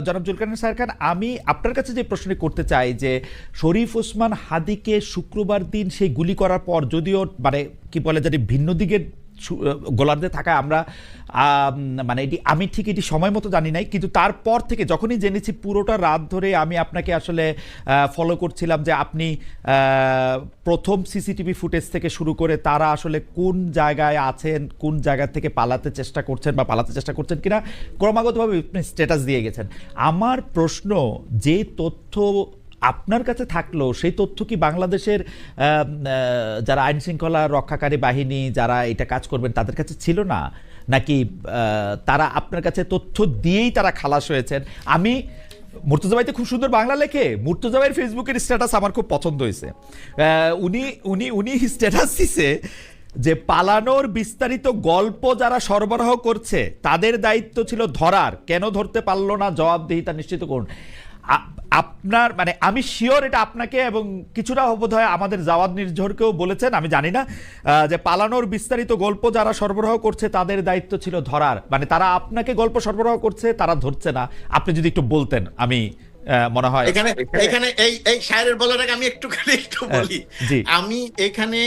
জনাব জুলকারনাইন সাহের খান, আমি আপনার কাছে যে প্রশ্নটি করতে চাই যে শরীফ ওসমান হাদিকে শুক্রবার দিন সেই গুলি করার পর, যদিও মানে কি বলে জানি ভিন্ন দিকের গোলার্ধে থাকা আমরা মানে এটি আমি ঠিক এটি সময় মতো জানি নাই, কিন্তু তারপর থেকে যখনই জেনেছি পুরোটা রাত ধরে আমি আপনাকে আসলে ফলো করছিলাম যে আপনি প্রথম সিসিটিভি ফুটেজ থেকে শুরু করে তারা আসলে কোন জায়গায় আছেন, কোন জায়গা থেকে পালাতে চেষ্টা করছেন কিনা ক্রমাগতভাবে স্ট্যাটাস দিয়ে গেছেন। আমার প্রশ্ন, যে তথ্য আপনার কাছে থাকলো সেই তথ্য কি বাংলাদেশের যারা আইন শৃঙ্খলা রক্ষাকারী বাহিনী যারা এটা কাজ করবেন তাদের কাছে ছিল না, নাকি তারা আপনার কাছে তথ্য দিয়েই তারা খালাস হয়েছেন? আমি মুর্তজা ভাই তো খুব সুন্দর বাংলা লেখে, মুর্তজা ভাইয়ের ফেসবুকের স্ট্যাটাস আমার খুব পছন্দ হয়েছে। উনি স্ট্যাটাস দিছে যে পালানোর বিস্তারিত গল্প যারা সরবরাহ করছে তাদের দায়িত্ব ছিল ধরার, কেন ধরতে পারলো না জবাবদিহিতা নিশ্চিত করুন। আপনার মানে আমি শিওর এটা আপনাকে এবং কিছুটা বোধহয় আমাদের জাওয়াদ নির্ঝরকেও বলেছেন, আমি জানি না, যে পালানোর বিস্তারিত গল্প যারা সরবরাহ করছে তাদের দায়িত্ব ছিল ধরার, মানে তারা আপনাকে গল্প সরবরাহ করছে, তারা ধরছে না। আপনি যদি একটু বলতেন, আমি মনে হয় এখানে এই শায়ের বলার আগে আমি একটু বলি। আমি এখানে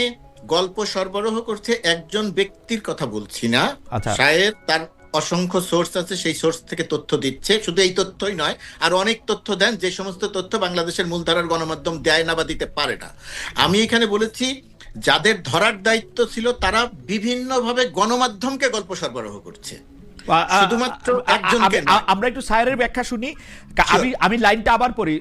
গল্প সরবরাহ করছে একজন ব্যক্তির কথা বলছি না। শায়ের তার অসংখ্য সোর্স আছে, সেই সোর্স থেকে তথ্য দিচ্ছে। শুধু এই তথ্যই নয়, আর অনেক তথ্য দেন, যে সমস্ত তথ্য বাংলাদেশের মূলধারার গণমাধ্যম দেয় না বা দিতে পারে না। আমি এখানে বলেছি যাদের ধরার দায়িত্ব ছিল তারা বিভিন্নভাবে গণমাধ্যমকে গল্প সরবরাহ করছে, শুধুমাত্র একজনকে। আমরা একটু সায়েরের ব্যাখ্যা শুনি, আমি লাইনটা আবার পড়ি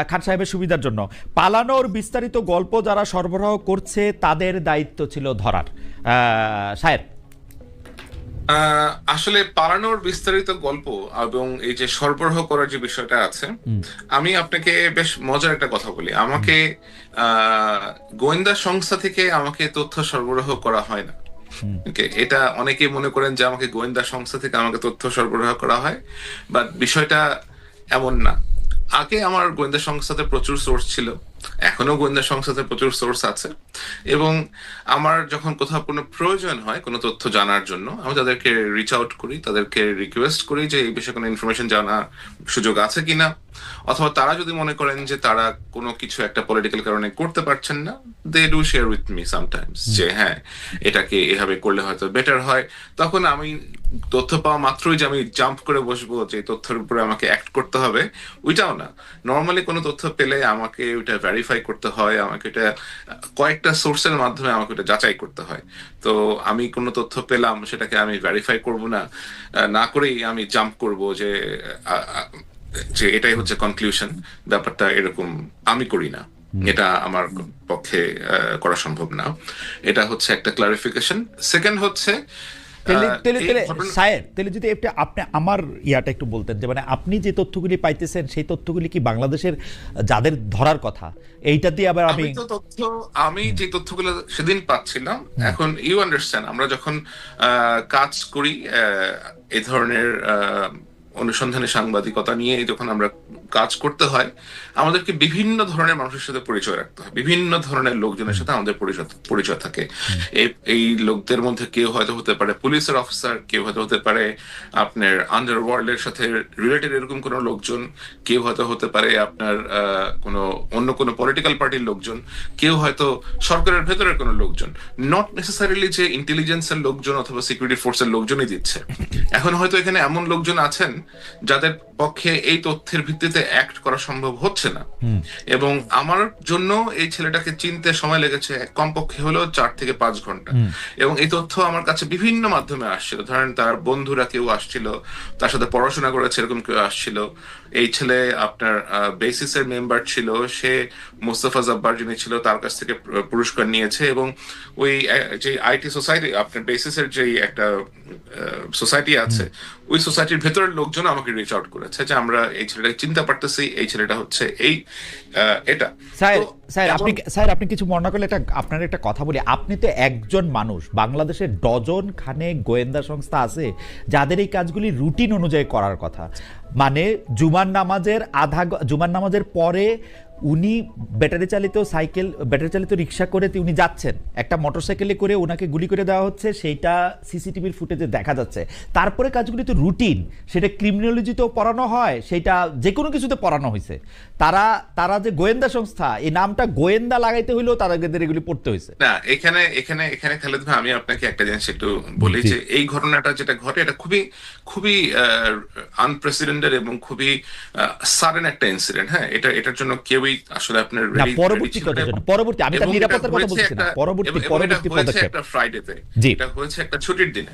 খান সাহেবের সুবিধার জন্য। পালানোর বিস্তারিত গল্প যারা সরবরাহ করছে তাদের দায়িত্ব ছিল ধরার। সায়ের, আসলে পালানোর বিস্তারিত গল্প এবং এই যে সরবরাহ করার যে বিষয়টা আছে, আমি আপনাকে বেশ মজার একটা কথা বলি। আমাকে গোয়েন্দা সংস্থা থেকে আমাকে তথ্য সরবরাহ করা হয় না। এটা অনেকে মনে করেন যে আমাকে গোয়েন্দা সংস্থা থেকে আমাকে তথ্য সরবরাহ করা হয়, বাট বিষয়টা এমন না। আগে আমার গোয়েন্দা সংস্থাতে প্রচুর সোর্স ছিল, এখনো গোয়েন্দা সংস্থাতে প্রচুর সোর্স আছে, এবং আমার যখন কোথাও কোনো প্রয়োজন হয় কোনো তথ্য জানার জন্য আমি তাদেরকে রিচ আউট করি, তাদেরকে রিকোয়েস্ট করি যে এই বিষয়ে কোনো ইনফরমেশন জানার সুযোগ আছে কিনা, অথবা তারা যদি মনে করেন যে তারা কোনো কিছু একটা পলিটিক্যাল কারণে করতে পারছেন না, they do share with me sometimes যে হ্যাঁ এটাকে এভাবে করলে হয়তো বেটার হয়। তখন আমি তথ্য পাওয়া মাত্রই যে আমি জাম্প করে বসবো যে তথ্যের উপরে আমাকে অ্যাক্ট করতে হবে, ওইটাও না। নর্মালি কোনো তথ্য পেলে আমাকে ওইটা ভেরিফাই করতে হয়, আমাকে এটা কয়েকটা সোর্সের মাধ্যমে আমাকে ওটা যাচাই করতে হয়। তো আমি কোনো তথ্য পেলাম সেটাকে আমি ভেরিফাই করব না করেই আমি জাম্প করব যে এটাই হচ্ছে কনক্লুশন। ব্যাপারটা এরকম আমি করি না, এটা আমার পক্ষে করা সম্ভব না। এটা হচ্ছে একটা ক্লারিফিকেশন। সেকেন্ড হচ্ছে যদি আপনি আমার ইয়াটা একটু বলতেন যে মানে আপনি যে তথ্যগুলি পাইতেছেন সেই তথ্যগুলি কি বাংলাদেশের যাদের ধরার কথা এইটা দিয়ে আবার আমি যে তথ্যগুলো সেদিন পাচ্ছিলাম, এখন ইউ আন্ডারস্ট্যান্ড আমরা যখন কাজ করি এই ধরনের অনুসন্ধানী সাংবাদিকতা নিয়ে যখন আমরা কাজ করতে হয়, আমাদেরকে বিভিন্ন ধরনের মানুষের সাথে পরিচয় রাখতে হয়, বিভিন্ন ধরনের লোকজনের সাথে আমাদের পরিচয় থাকে। এই লোকদের মধ্যে কেউ হয়তো হতে পারে পুলিশের অফিসার, কেউ হয়তো হতে পারে আপনার আন্ডারওয়ার্ল্ডের সাথে রিলেটেড এরকম কোনো লোকজন, কেউ হয়তো হতে পারে আপনার অন্য কোনো পলিটিক্যাল পার্টির লোকজন, কেউ হয়তো সরকারের ভেতরের কোনো লোকজন, নট নেসেসারিলি যে ইন্টেলিজেন্সের লোকজন অথবা সিকিউরিটি ফোর্সের লোকজনই দিচ্ছে। এখন হয়তো এখানে এমন লোকজন আছেন যাদের পক্ষে এই তথ্যের ভিত্তিতে অ্যাক্ট করা সম্ভব হচ্ছে না, এবং আমার জন্য এই ছেলেটাকে চিনতে সময় লেগেছে কমপক্ষে হলো 4 থেকে 5 ঘন্টা। এবং এই তথ্য আমার কাছে বিভিন্ন মাধ্যমে আসছিল। ধরেন তার বন্ধুরা কেউ আসছিল, তার সাথে পড়াশোনা করেছে এরকম কেউ আসছিল। এই ছেলে আপনার বেসিসের মেম্বার ছিল, সে মোস্তফা জব্বার যিনি ছিল তার কাছ থেকে পুরস্কার নিয়েছে, এবং ওই যে আইটি সোসাইটি আপনার বেসিসের যে একটা সোসাইটি আছে, ওই সোসাইটির ভেতরের লোকজন আমাকে রিচ আউট করেছে যে আমরা এই ছেলেটাকে চিনতে পারতেছি, এই ছেলেটা হচ্ছে এই এটা। স্যার আপনি কিছু মনে করলে আপনার একটা কথা বলি, আপনি তো একজন মানুষ, বাংলাদেশের ডজন খানেক গোয়েন্দা সংস্থা আছে যাদের এই কাজগুলি রুটিন অনুযায়ী করার কথা। মানে জুমার নামাজের পরে উনি ব্যাটারি চালিত রিক্সা করে উনি যাচ্ছেন, একটা মোটরসাইকেলে করে ওনাকে গুলি করে দেওয়া হচ্ছে, সেইটা সিসিটিভির ফুটেজে দেখা যাচ্ছে। তারপরে কাজগুলি তো রুটিন, সেটা ক্রিমিনোলজিতেও পড়ানো হয়, সেটা যে কোনো কিছুতে পড়ানো হয়েছে। তারা যে গোয়েন্দা সংস্থা, এই নামটা গোয়েন্দা লাগাইতে হইলেও তাদের এগুলি পড়তে হয়েছে। না, এখানে এখানে এখানে খালেদ ভাই, আমি আপনাকে একটা জিনিস একটু বলি যে এই ঘটনাটা যেটা ঘটে, এটা খুবই খুবই আনপ্রেসিডেন্টেড এবং খুবই সাডেন একটা ইনসিডেন্ট। হ্যাঁ, এটার জন্য কেউই আসলে আপনার পরবর্তী আমি তার নিরাপত্তার কথা বলছি না, পরবর্তী পদক্ষেপ একটা ফ্রাইডেতে, এটা হয়েছে একটা ছুটির দিনে।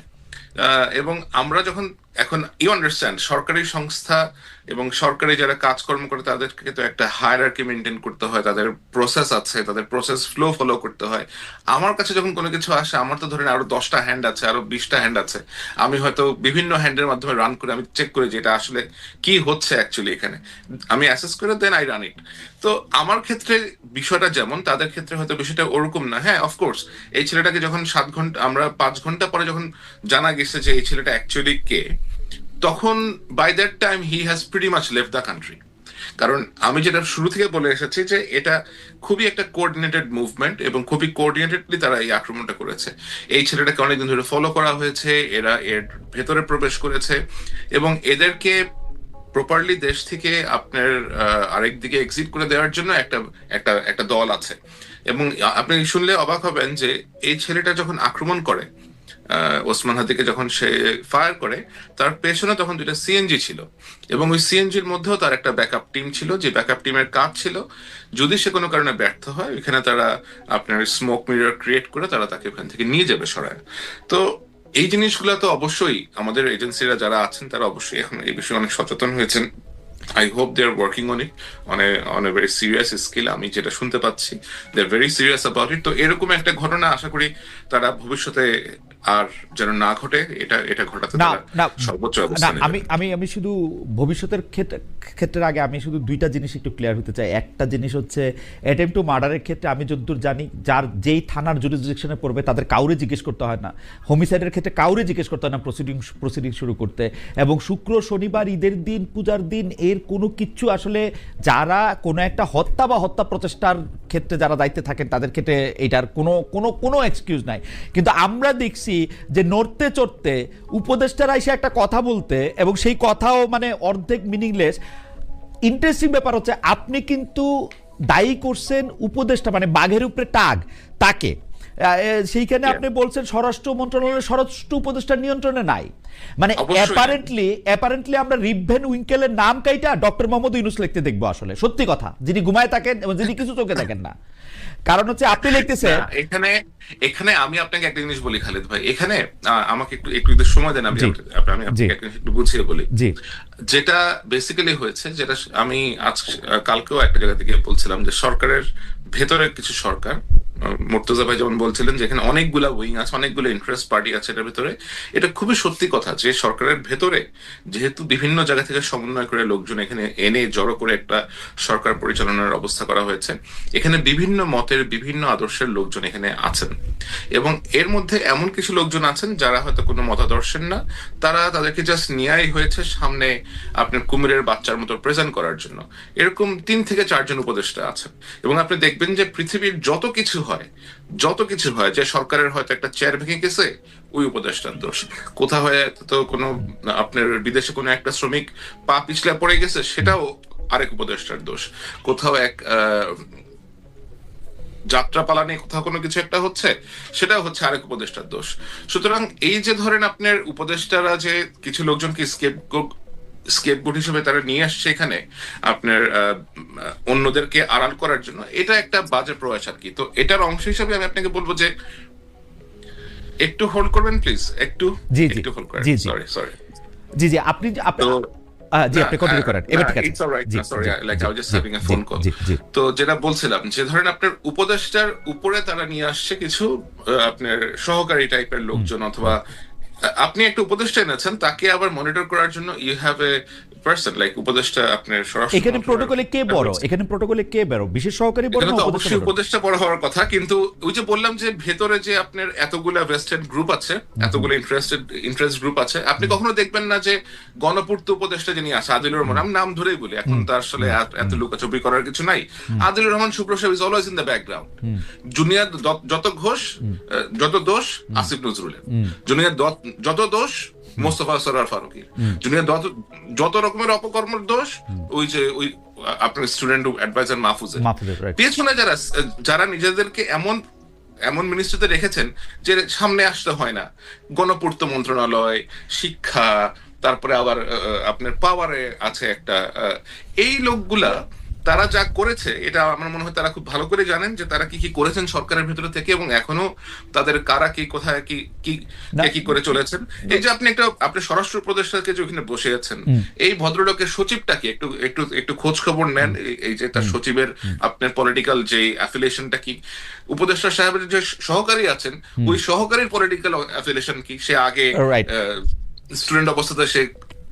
এবং আমরা যখন এখন ইউ আন্ডারস্ট্যান্ড, সরকারি সংস্থা এবং সরকারি যারা কাজকর্ম করে তাদেরকে তো একটা হায়ারার্কি মেনটেন করতে হয়, তাদের প্রসেস আছে, তাদের প্রসেস ফ্লো ফলো করতে হয়। আমার কাছে যখন কোনো কিছু আসে, আমার তো ধরেন আরো 10টা হ্যান্ড আছে, আরো 20টা হ্যান্ড আছে, আমি হয়তো বিভিন্ন হ্যান্ডের মাধ্যমে রান করে আমি চেক করি যে এটা আসলে কি হচ্ছে অ্যাকচুয়ালি এখানে, আমি অ্যাসেস করে দেন আই রান ইট। তো আমার ক্ষেত্রে বিষয়টা যেমন, তাদের ক্ষেত্রে হয়তো বিষয়টা ওরকম না। হ্যাঁ, অফকোর্স এই ছেলেটাকে যখন 7 ঘন্টা, আমরা 5 ঘন্টা পরে যখন জানা গেছে যে এই ছেলেটা অ্যাকচুয়ালি কে, তখন by that time he has pretty much left the country. কারণ আমি যেটা শুরু থেকে বলে এসেছি যে এটা খুবই একটা কোঅর্ডিনেটেড মুভমেন্ট এবং খুবই কোঅর্ডিনেটেডলি তারা এই আক্রমণটা করেছে। এই ছেলেটাকে অনেকদিন ধরে ফলো করা হয়েছে, এরা এর ভেতরে প্রবেশ করেছে এবং এদেরকে প্রপারলি দেশ থেকে আপনার আরেক দিকে এক্সিট করে দেওয়ার জন্য একটা একটা একটা দল আছে। এবং আপনি শুনলে অবাক হবেন যে এই ছেলেটা যখন আক্রমণ করে, ওসমান হাদিকে যখন সে ফায়ার করে, তার পেছনে তখন 2টা সিএনজি ছিল এবং ওই সিএনজির মধ্যেও তার একটা ব্যাকআপ টিম ছিল, যে ব্যাকআপ টিমের কাজ ছিল যদি সে কোনো কারণে ব্যর্থ হয়, এখানে তারা আপনার স্মোক মিরর ক্রিয়েট করে তারা তাকে ওখান থেকে নিয়ে যাবে সরায়। তো এই জিনিসগুলো তো অবশ্যই আমাদের এজেন্সিরা যারা আছেন তারা অবশ্যই এখন এই বিষয়ে অনেক সচেতন হয়েছেন। I hope they are working on it on a very serious scale. আমি যেটা শুনতে পাচ্ছি, they are very serious about it. তো এরকম একটা ঘটনা আশা করি তারা ভবিষ্যতে আর যেন না ঘটে, এটা ঘটাতে তারা সর্বোচ্চ ব্যবস্থা নেবে। আমি শুধু ভবিষ্যতের ক্ষেত্রের আগে আমি শুধু 2টা জিনিস একটু ক্লিয়ার হতে চাই। একটা জিনিস হচ্ছে অ্যাটেম্প টু মার্ডারের ক্ষেত্রে আমি যতদূর জানি, যেই থানার জুরিসডিকশনে পড়বে তাদের কাউরে জিজ্ঞেস করতে হয় না। হোমিসাইডের ক্ষেত্রে কাউরে জিজ্ঞেস করতে হয় না প্রসিডিং শুরু করতে। এবং শুক্র, শনিবার, ঈদের দিন, পূজার দিন, এর কোনো কিছু আসলে যারা কোনো একটা হত্যা বা হত্যা প্রচেষ্টার ক্ষেত্রে যারা দায়িত্বে থাকেন তাদের ক্ষেত্রে এটার কোনো এক্সকিউজ নাই। কিন্তু আমরা দেখছি যে নড়তে চড়তে উপদেষ্টারা এসে একটা কথা বলতে, এবং সেই কথাও মানে অর্ধেক মিনিংলেস। ইন্টারেস্টিং ব্যাপার হচ্ছে আপনি কিন্তু দায়ী করছেন উপদেষ্টা, মানে বাঘের উপরে টাগ তাকে, সেইখানে আপনি বলছেন স্বরাষ্ট্র মন্ত্রণালয়ের স্বরাষ্ট্র উপদেষ্টার নিয়ন্ত্রণে নাই। মানে অ্যাপারেন্টলি আমরা রিভেন উইঙ্কেলের নাম কাইটা ডক্টর মোহাম্মদ ইউনূস লিখতে দেখবো আসলে, সত্যি কথা, যিনি ঘুমায় থাকেন এবং যিনি কিছু চোখে দেখেন না। কারণ হচ্ছে আপনি লিখতেছেন এখানে আমি আপনাকে একটা জিনিস বলি খালেদ ভাই, এখানে আমাকে একটু সময় দেন, আমি একটু বুঝিয়ে বলি। যেটা বেসিক্যালি হয়েছে, যেটা আমি কালকেও একটা জায়গা থেকে বলছিলাম, যে সরকারের ভেতরে কিছু সরকার, মুর্তজা ভাই যেমন বলছিলেন যে এখানে অনেকগুলা উইং আছে, অনেকগুলো ইন্টারেস্ট পার্টি আছে এটার ভেতরে। এটা খুবই সত্যি কথা যে সরকারের ভেতরে যেহেতু বিভিন্ন জায়গা থেকে সমন্বয় করে লোকজন এখানে এনে জড়ো করে একটা সরকার পরিচালনার অবস্থা করা হয়েছে, এখানে বিভিন্ন মতের, বিভিন্ন আদর্শের লোকজন এখানে আছেন এবং এর মধ্যে এমন কিছু লোকজন আছেন যারা হয়তো কোনো মতাদর্শের না, তাদেরকে জাস্ট নেয়াই হয়েছে সামনে আপনার কুমিরের বাচ্চার মতো প্রেজেন্ট করার জন্য। এরকম 3 থেকে 4 জন উপদেষ্টা আছেন এবং আপনি দেখবেন যে পৃথিবীর যত কিছু হয়, যে সরকারের হয়তো একটা চেয়ার ভেঙে গেছে, ওই উপদেষ্টার দোষ। কোথাও হয়তো কোনো আপনার বিদেশে কোনো একটা শ্রমিক পা পিছলে পড়ে গেছে, সেটাও আরেক উপদেষ্টার দোষ। কোথাও এক যাত্রাপালা নিয়ে কোথাও কোনো কিছু একটা হচ্ছে, সেটাও হচ্ছে আরেক উপদেষ্টার দোষ। সুতরাং এই যে ধরেন আপনার উপদেষ্টারা যে কিছু লোকজনকে স্কেপগোট হিসেবে তারা নিয়ে আসছে এখানে আপনার অন্যদেরকে আড়াল করার জন্য, এটা একটা বাজে প্রয়াস আর কি। তো এটার অংশ হিসেবে আমি আপনাকে বলবো যে একটু হোল্ড করবেন প্লিজ, একটু হোল্ড করেন। জি আপনি কন্টিনিউ করেন। এবার ঠিক আছে, sorry, like I was just having a phone call. তো যেটা বলছিলাম, যে ধরেন আপনার উপদেষ্টার উপরে তারা নিয়ে আসছে কিছু আপনার সহকারী টাইপের লোকজন, অথবা আপনি একটা উপদেষ্টা এনেছেন, তাকে আবার মনিটর করার জন্য you have a person like উপদেষ্টা আপনার সরাসরি। এখানে প্রোটোকলে কে বড়, এখানে প্রটোকলে কে বড়, বিশেষ সহকারী বড় না অবশ্যই উপদেষ্টা বড় হওয়ার কথা, কিন্তু ওই যে বললাম যে ভেতরে যে আপনার এতগুলা ভেস্টেড গ্রুপ আছে, এতগুলো ইন্টারেস্ট গ্রুপ আছে, আপনি কখনো দেখবেন না যে গণপূর্ত উপদেষ্টা যিনি আছে আদিলুর রহমান, আমি নাম ধরেই বলি, এখন তার আসলে এত লুকাচুপি করার কিছু নাই, আদিলুর রহমান শুভ্র সাহেব is always in the background. Junior যত ঘোষ যত দোষ আসিফ নজরুলের, জুনিয়র যত দোষ মোস্তফা সরোয়ার ফারুকীর, জুনিয়র যত রকমের অপকর্মের দোষ ওই যে ওই আপনার স্টুডেন্ট অ্যাডভাইজার মাহফুজের। পেছনে যারা নিজেদেরকে এমন মিনিস্ট্রিতে রেখেছেন যে সামনে আসতে হয় না, গণপূর্ত মন্ত্রণালয়, শিক্ষা, তারপরে আবার আপনার পাওয়ারে আছে একটা, এই লোকগুলা তারা যা করেছে এটা আমার মনে হয় তারা খুব ভালো করে জানেন যে তারা কি কি করেছেন সরকারের ভিতরে থেকে, এবং এখনো তাদের কারা কি কোথায় কি করে চলেছেন। এই যে আপনি স্বরাষ্ট্র উপদেষ্টাকে যে ওখানে বসে আছেন, এই ভদ্রলোকের সচিবটা কি একটু খোঁজ খবর নেন, এই যে তার সচিবের আপনার পলিটিক্যাল যে অ্যাফিলিয়েশনটা কি, উপদেষ্টা সাহেবের যে সহকারী আছেন ওই সহকারীর পলিটিক্যাল অ্যাফিলিয়েশন কি, সে আগে স্টুডেন্ট অবস্থাতে সে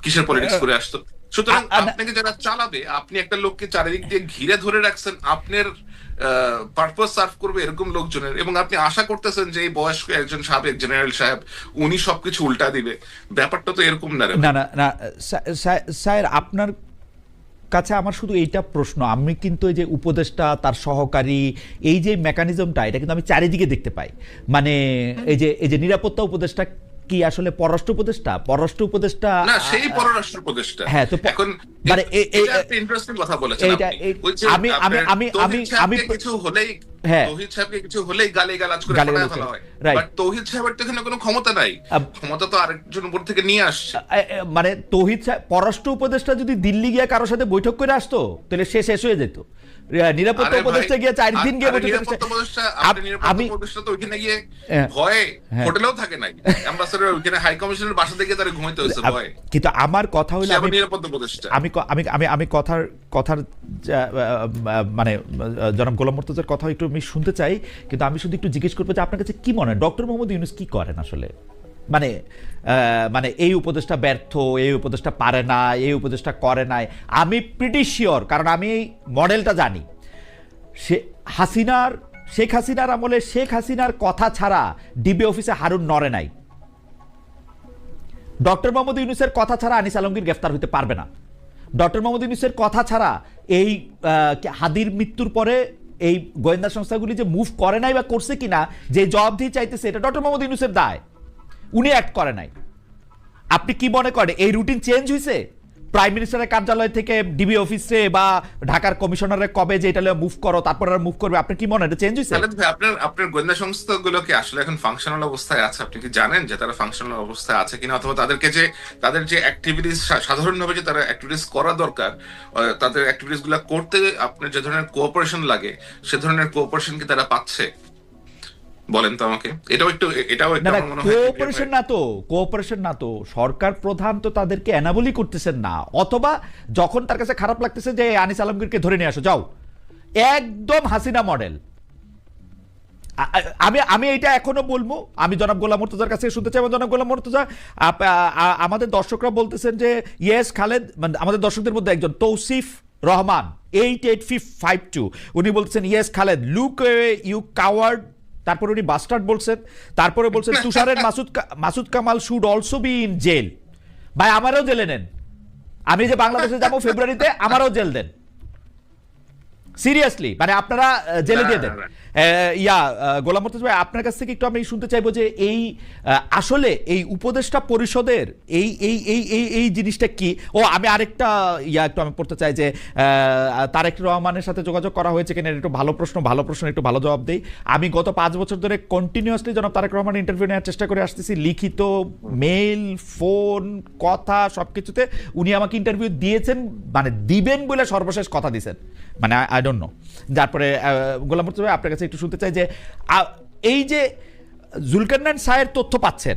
কিসের পলিটিক্স করে আসতো। সুতরাং আপনাকে যারা চালাবে, আপনি একটা লোককে চারিদিক দিয়ে ঘিরে ধরে রাখছেন আপনার পারপাস সার্ভ করবে এরকম লোকজনের, এবং আপনি আশা করতেছেন যে এই বয়স্ক একজন সাবেক জেনারেল সাহেব উনি সবকিছু উল্টা দিবে। ব্যাপারটা তো এরকম না। না স্যার, আপনার কাছে আমার শুধু এইটা প্রশ্ন, আমি কিন্তু এই যে উপদেষ্টা তার সহকারী এই যে মেকানিজমটা, এটা কিন্তু আমি চারিদিকে দেখতে পাই। মানে এই যে নিরাপত্তা উপদেষ্টা কি আসলে পররাষ্ট্র উপদেষ্টা না, সেই পররাষ্ট্র উপদেষ্টা। হ্যাঁ, তো এখন মানে একটা ইন্টারেস্টিং কথা বলেছেন আপনি। আমি কিছু হলেই তৌহিদ সাহেবকে কিছু হলেই গালিগালাজ করে পাঠায় ফেলা হয়, বাট তৌহিদ সাহেবের তো এখানে কোনো ক্ষমতা নাই, ক্ষমতা তো আরেকজন উপর থেকে নিয়ে আসছে। মানে তৌহিদ সাহেব পররাষ্ট্র উপদেষ্টা যদি দিল্লি গিয়ে কারোর সাথে বৈঠক করে আসতো তাহলে সে শেষ হয়ে যেত। নিরাপত্তা উপদেষ্টা গিয়ে 4 দিন গিয়ে বৈঠক তো ওইখানে গিয়ে ভয়ে হোটেলেও থাকে নাই, অ্যাম্বাসেডর ওইখানে হাই কমিশনের বাসা থেকে তারা ঘুমাইতে হয়েছে ভয়ে। কিন্তু আমার কথা হলো নিরাপত্তা উপদেষ্টা, আমি কথার মানে জনাব গোলাম মুর্তজার কথা একটু আমি শুনতে চাই, কিন্তু আমি শুধু একটু জিজ্ঞেস করবো যে আপনার কাছে কি মনে হয় ডক্টর মোহাম্মদ ইউনূস কি করেন আসলে? মানে এই উপদেষ্টা ব্যর্থ, এই উপদেষ্টা পারে না, এই উপদেষ্টা করে নাই, আমি প্রিটি শিওর, কারণ আমি এই মডেলটা জানি। শেখ হাসিনার আমলে শেখ হাসিনার কথা ছাড়া ডিবি অফিসে হারুন নড়ে নাই। ডক্টর মোহাম্মদ ইউনূসের কথা ছাড়া আনিস আলমগীর গ্রেফতার হতে পারবে না। ডক্টর মোহাম্মদ ইউনূসের কথা ছাড়া এই হাদির মৃত্যুর পরে এই গোয়েন্দা সংস্থাগুলি যে মুভ করে নাই বা করছে কিনা, যে জবাবদিহি চাইতেছে, এটা ডক্টর মোহাম্মদ ইউনূসের দায়, উনি অ্যাক্ট করে নাই। আপনি কি মনে করেন এই রুটিন চেঞ্জ হয়েছে প্রাইম মিনিস্টারের কার্যালয় থেকে ডিবি অফিসে বা ঢাকার কমিশনারের কবে যে এটা মুভ করো তারপর আর মুভ করবে? আপনি কি মনে হয় এটা চেঞ্জ হয়েছে? আপনার গোয়েন্দা সংস্থাগুলো কি আসলে এখন ফাংশনাল অবস্থায় আছে? আপনি কি জানেন যে তারা ফাংশনাল অবস্থায় আছে কিনা, অথবা তাদের যে অ্যাক্টিভিটিস সাধারণভাবে যে তারা অ্যাক্টিভিটিস করা দরকার, তাদের অ্যাক্টিভিটিস গুলো করতে আপনার যে ধরনের কোঅপারেশন লাগে সে ধরনের কোঅপারেশন কি তারা পাচ্ছে? বলেন তো আমাকে। এটাও একটা কোঅপারেশন না তো সরকার প্রধান তো তাদেরকে এনাবলই করতেছেন না, অথবা যখন তার কাছে খারাপ লাগতেছে যে আনিস আলমগীরকে ধরে নিয়ে আসো যাও, একদম হাসিনা মডেল। আমি এটা এখনো বলবো, আমি জনাব গোলাম মুর্তজার কাছে শুনতে চাই। জনাব গোলাম মুর্তজা, আমাদের দর্শকরা বলতেছেন যে ইয়েস খালেদ, মানে আমাদের দর্শকদের মধ্যে একজন তৌসিফ রহমান 88552 উনি বলতেছেন yes Khaled look you coward, তারপরে উনি বাস্টার্ড বলছেন, তারপরে বলছেন তুষারের Masud Kamal should also be in jail. ভাই আমারও জেলে নেন, আমি যে বাংলাদেশে যাবো ফেব্রুয়ারিতে, আমারও জেল দেন, সিরিয়াসলি, মানে আপনারা জেলে দিয়ে দেন। গোলাম মুর্তজা ভাই, আপনার কাছ থেকে একটু আমি শুনতে চাইবো যে এই আসলে এই উপদেষ্টা পরিষদের এই জিনিসটা কি। আমি আরেকটা একটু আমি পড়তে চাই যে তারেক রহমানের সাথে যোগাযোগ করা হয়েছে কিনা, একটু ভালো প্রশ্ন একটু ভালো জবাব দেই। আমি গত 5 বছর ধরে কন্টিনিউয়াসলি জনাব তারেক রহমান ইন্টারভিউ নেওয়ার চেষ্টা করে আসতেছি, লিখিত, মেল, ফোন, কথা, সবকিছুতে উনি আমাকে ইন্টারভিউ দিয়েছেন, মানে দিবেন বলে সর্বশেষ কথা দিয়েছেন, মানে আই ডোন্ট নো। তারপরে গোলাম মুর্তজা ভাই, আপনার কাছে একটু শুনতে চাই যে এই যে জুলকারনাইন সাহের তথ্য পাচ্ছেন,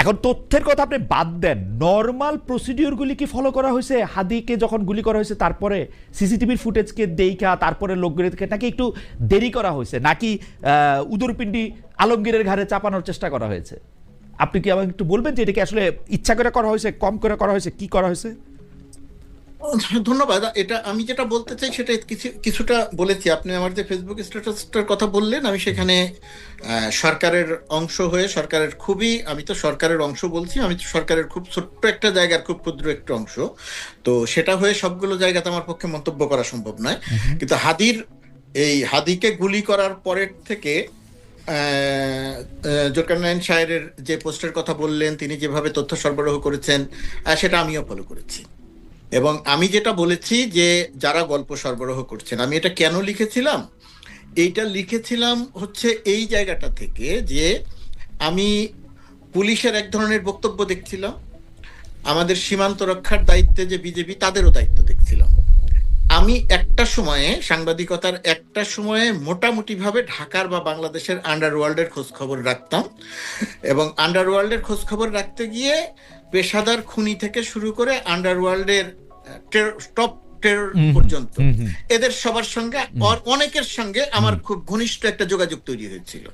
এখন তথ্যের কথা আপনি বাদ দেন, নর্মাল প্রসিডিওরগুলি কি ফলো করা হয়েছে? হাদিকে যখন গুলি করা হয়েছে তারপরে সিসিটিভির ফুটেজকে দেখা তারপরে লোকগুলিকে নাকি একটু দেরি করা হয়েছে, নাকি উদরপিণ্ডি আলমগীরের ঘাড়ে চাপানোর চেষ্টা করা হয়েছে? আপনি কি আমাকে একটু বলবেন যে এটা কি আসলে ইচ্ছা করে করা হয়েছে, কম করে করা হয়েছে, কি করা হয়েছে? ধন্যবাদ। এটা আমি যেটা বলতে চাই সেটা কিছুটা বলেছি। আপনি আমার যে ফেসবুক স্ট্যাটাসটার কথা বললেন, আমি সেখানে সরকারের অংশ হয়ে আমি তো সরকারের অংশ বলছি, আমি তো সরকারের খুব ছোট্ট একটা জায়গার খুব ক্ষুদ্র একটা অংশ, তো সেটা হয়ে সবগুলো জায়গাতে আমার পক্ষে মন্তব্য করা সম্ভব নয়। কিন্তু হাদিকে গুলি করার পরের থেকে জুলকারনাইন সাহেবের যে পোস্টের কথা বললেন, তিনি যেভাবে তথ্য সরবরাহ করেছেন, সেটা আমিও ফলো করেছি। এবং আমি যেটা বলেছি যে যারা গল্প সরবরাহ করছেন, আমি এটা কেন লিখেছিলাম, এইটা লিখেছিলাম হচ্ছে এই জায়গাটা থেকে যে আমি পুলিশের এক ধরনের বক্তব্য দেখছিলাম, আমাদের সীমান্ত রক্ষার দায়িত্বে যে বিজেপি, তাদেরও দায়িত্ব দেখছিলাম। আমি সাংবাদিকতার একটা সময়ে মোটামুটি ভাবে ঢাকার বা বাংলাদেশের আন্ডারওয়ার্ল্ডের খোঁজ খবর রাখতাম, এবং আন্ডারওয়ার্ল্ডের খোঁজ খবর রাখতে গিয়ে পেশাদার খুনি থেকে শুরু করে আন্ডারওয়ার্ল্ডের টপ টেরর পর্যন্ত এদের সবার সঙ্গে, অনেকের সঙ্গে আমার খুব ঘনিষ্ঠ একটা যোগাযোগ তৈরি হয়েছিল।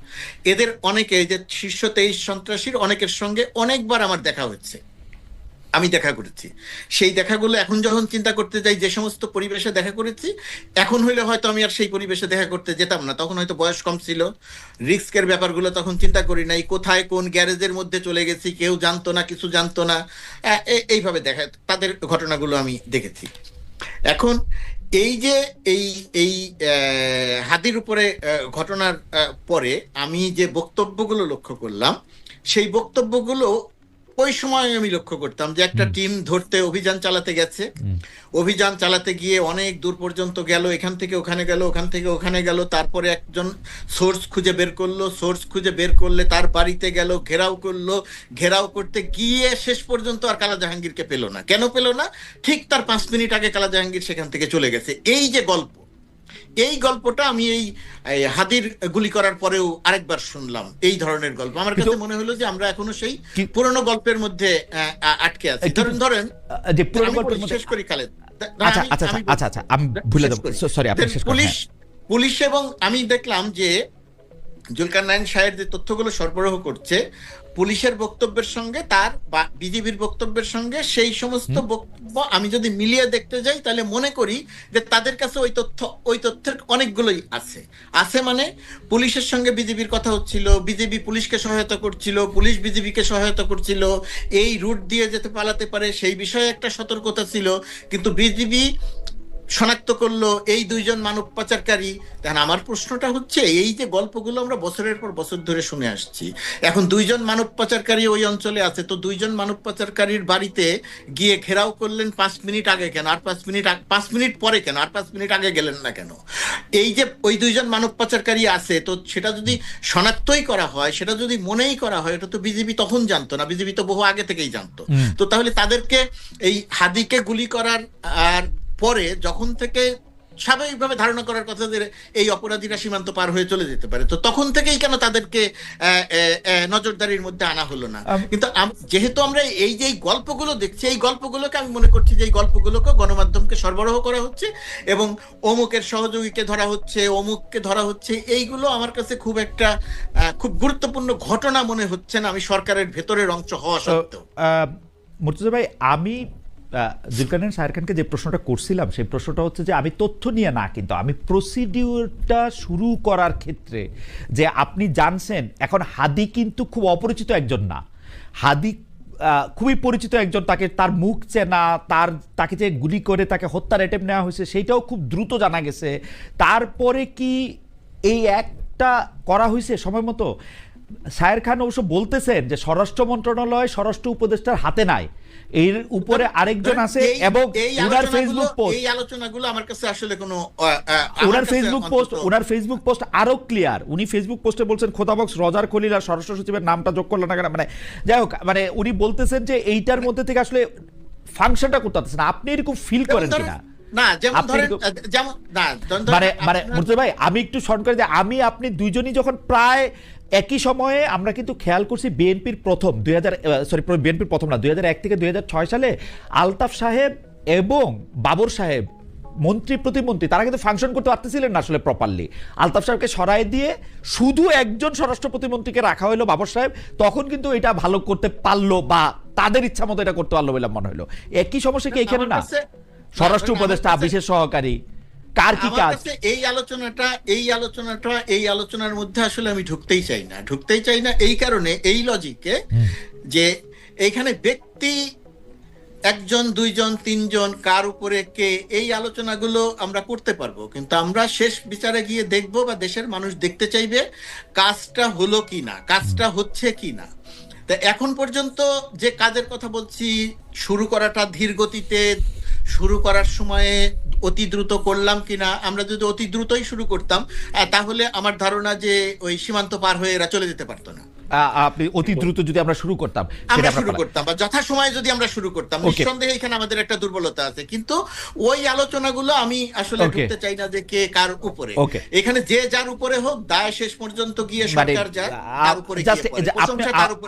এদের অনেকে, যে শীর্ষ 23 সন্ত্রাসীর অনেকের সঙ্গে অনেকবার আমার দেখা হচ্ছে, আমি দেখা করেছি। সেই দেখাগুলো এখন যখন চিন্তা করতে যাই, যে সমস্ত পরিবেশে দেখা করেছি, এখন হইলে হয়তো আমি আর সেই পরিবেশে দেখা করতে যেতাম না। তখন হয়তো বয়স কম ছিল, রিস্কের ব্যাপারগুলো তখন চিন্তা করি নাই, কোথায় কোন গ্যারেজের মধ্যে চলে গেছি কেউ জানতো না, কিছু জানতো না, এইভাবে তাদের ঘটনাগুলো আমি দেখেছি। এখন এই যে এই হাদির উপরে ঘটনার পরে আমি যে বক্তব্যগুলো লক্ষ্য করলাম, সেই বক্তব্যগুলো ওই সময় আমি লক্ষ্য করতাম যে একটা টিম ধরতে অভিযান চালাতে গেছে, অভিযান চালাতে গিয়ে অনেক দূর পর্যন্ত গেল, এখান থেকে ওখানে গেল, ওখান থেকে ওখানে গেল, তারপরে একজন সোর্স খুঁজে বের করলো, সোর্স খুঁজে বের করলে তার বাড়িতে গেল, ঘেরাও করলো, ঘেরাও করতে গিয়ে শেষ পর্যন্ত আর কালা জাহাঙ্গীরকে পেল না। কেন পেল না? ঠিক তার 5 মিনিট আগে কালা জাহাঙ্গীর সেখান থেকে চলে গেছে। এই যে গল্প, এই গল্পটা আমি এই হাদির গুলি করার পরেও আরেকবার শুনলাম। এই ধরনের গল্প আমার কাছে মনে হলো যে আমরা এখনো সেই পুরনো গল্পের মধ্যে আটকে আছি। ধরেন যে পুরনো গল্পের মধ্যে, শেষ করি খালেদ। আচ্ছা আমি ভুলে যাব, সরি, আপনি শেষ করুন। পুলিশ এবং আমি দেখলাম যে জুলকারনাইন সাহেব যে তথ্যগুলো সরবরাহ করছে, পুলিশের বক্তব্যের সঙ্গে তার বা বিজেপির বক্তব্যের সঙ্গে সেই সমস্ত বক্তব্য আমি যদি মিলিয়ে দেখতে যাই, তাহলে মনে করি যে তাদের কাছে ওই তথ্যের অনেকগুলোই আছে। মানে পুলিশের সঙ্গে বিজেপির কথা হচ্ছিল, বিজেপি পুলিশকে সহায়তা করছিল, পুলিশ বিজেপিকে সহায়তা করছিল, এই রুট দিয়ে যেতে পালাতে পারে সেই বিষয়ে একটা সতর্কতা ছিল। কিন্তু বিজেপি শনাক্ত করলো এই 2 জন মানব পাচারকারী। তখন আমার প্রশ্নটা হচ্ছে, এই যে গল্পগুলো আমরা বছরের পর বছর ধরে শুনে আসছি, এখন 2 জন মানব পাচারকারী ওই অঞ্চলে আছে, তো 2 জন মানব পাচারকারীর বাড়িতে গিয়ে ঘেরাও করলেন 5 মিনিট আগে কেন, আর 5 মিনিট পরে কেন, আর 5 মিনিট আগে গেলেন না কেন? এই যে ওই 2 জন মানব পাচারকারী আছে, তো সেটা যদি শনাক্তই করা হয়, সেটা যদি মনেই করা হয়, এটা তো বিজেপি তখন জানতো না, বিজেপি তো বহু আগে থেকেই জানতো। তো তাহলে তাদেরকে এই হাদিকে গুলি করার আর পরে যখন থেকে স্বাভাবিকভাবে ধারণা করার কথা যে এই অপরাধীরা সীমান্ত পার হয়ে চলে যেতে পারে, তো তখন থেকেই কেন তাদেরকে নজরদারির মধ্যে আনা হলো না? কিন্তু যেহেতু আমরা এই যে গল্পগুলো দেখছি, এই গল্পগুলোকে আমি মনে করছি যে এই গল্পগুলোকে গণমাধ্যমকে সরবরাহ করা হচ্ছে এবং অমুকের সহযোগীকে ধরা হচ্ছে, অমুককে ধরা হচ্ছে, এইগুলো আমার কাছে খুব গুরুত্বপূর্ণ ঘটনা মনে হচ্ছে না, আমি সরকারের ভেতরের অংশ হওয়া সত্ত্বেও। মুর্তজা ভাই, আমি জুলকারনাইন শাহের খানকে যে প্রশ্নটা করছিলাম, সেই প্রশ্নটা হচ্ছে যে আমি তথ্য নিয়ে না, কিন্তু আমি প্রসিডিউরটা শুরু করার ক্ষেত্রে যে আপনি জানছেন, এখন হাদি কিন্তু খুব অপরিচিত একজন না, হাদি খুবই পরিচিত একজন, তার মুখ চেনা, তাকে যে গুলি করে তাকে হত্যার অ্যাটেম্প নেওয়া হয়েছে সেইটাও খুব দ্রুত জানা গেছে। তারপরে কি এই একটা করা হয়েছে সময় মতো? শাহের খান অবশ্য বলতেছেন যে স্বরাষ্ট্র মন্ত্রণালয় স্বরাষ্ট্র উপদেষ্টার হাতে নাই, এর উপরে আরেকজন আছে, এবং ওনার ফেসবুক পোস্ট, এই আলোচনাগুলো আমার কাছে আসলে কোনো ওনার ফেসবুক পোস্ট আরো ক্লিয়ার। উনি ফেসবুক পোস্টে বলছেন খোদাবক্স রজার খলিল আর স্বরাষ্ট্র সচিবের নামটা যোগ করলেন না, মানে যাই হোক, মানে উনি বলতেছেন যে এইটার মধ্যে থেকে আসলে ফাংশনটা করতে পারতেছে না। আপনি এরকম ফিল করেন কিনা? মানে মুর্তজা ভাই, আমি একটু শর্ট করে যে আপনি দুইজনই যখন প্রায় একই সময়ে, আমরা কিন্তু খেয়াল করছি বিএনপির প্রথম 2001 থেকে 2006 সালে আলতাফ সাহেব এবং বাবর সাহেব মন্ত্রী প্রতিমন্ত্রী তারা কিন্তু ফাংশন করতে পারতেছিলেন না আসলে প্রপারলি। আলতাফ সাহেবকে সরায় দিয়ে শুধু একজন স্বরাষ্ট্র প্রতিমন্ত্রীকে রাখা হলো বাবর সাহেব, তখন কিন্তু এটা ভালো করতে পারলো বা তাদের ইচ্ছা মতো এটা করতে পারলো বলে মনে হলো। একই সমস্যা কি এখানে না? স্বরাষ্ট্র উপদেষ্টা, বিশেষ সহকারী, কার কি কাজ? এই আলোচনার মধ্যে আসলে আমি ঢুকতেই চাই না এই কারণে, এই লজিকে যে এইখানে ব্যক্তি একজন, দুইজন, তিনজন, কার উপরে কে, এই আলোচনাগুলো আমরা করতে পারবো, কিন্তু আমরা শেষ বিচারে গিয়ে দেখবো বা দেশের মানুষ দেখতে চাইবে কাজটা হলো কিনা, কাজটা হচ্ছে কিনা। তা এখন পর্যন্ত যে কাজের কথা বলছি, শুরু করাটা ধীর গতিতে, শুরু করার সময়ে অতি দ্রুত করলাম কিনা, আমরা যদি অতি দ্রুতই শুরু করতাম তাহলে আমার ধারণা যে ওই সীমান্ত পার হয়ে এরা চলে যেতে পারতো না। আপনি অতি দ্রুত যদি আমরা শুরু করতাম বা যথাসময়ে যদি আমরা শুরু করতাম, নিঃসন্দেহে এখানে আমাদের একটা দুর্বলতা আছে, কিন্তু ওই আলোচনাগুলো আমি আসলে ঢুকতে চাই না যে কে কার উপরে। এখানে যে যার উপরে হোক, দায় শেষ পর্যন্ত গিয়ে সরকার যায় তার উপরে, প্রশংসা তার উপরে।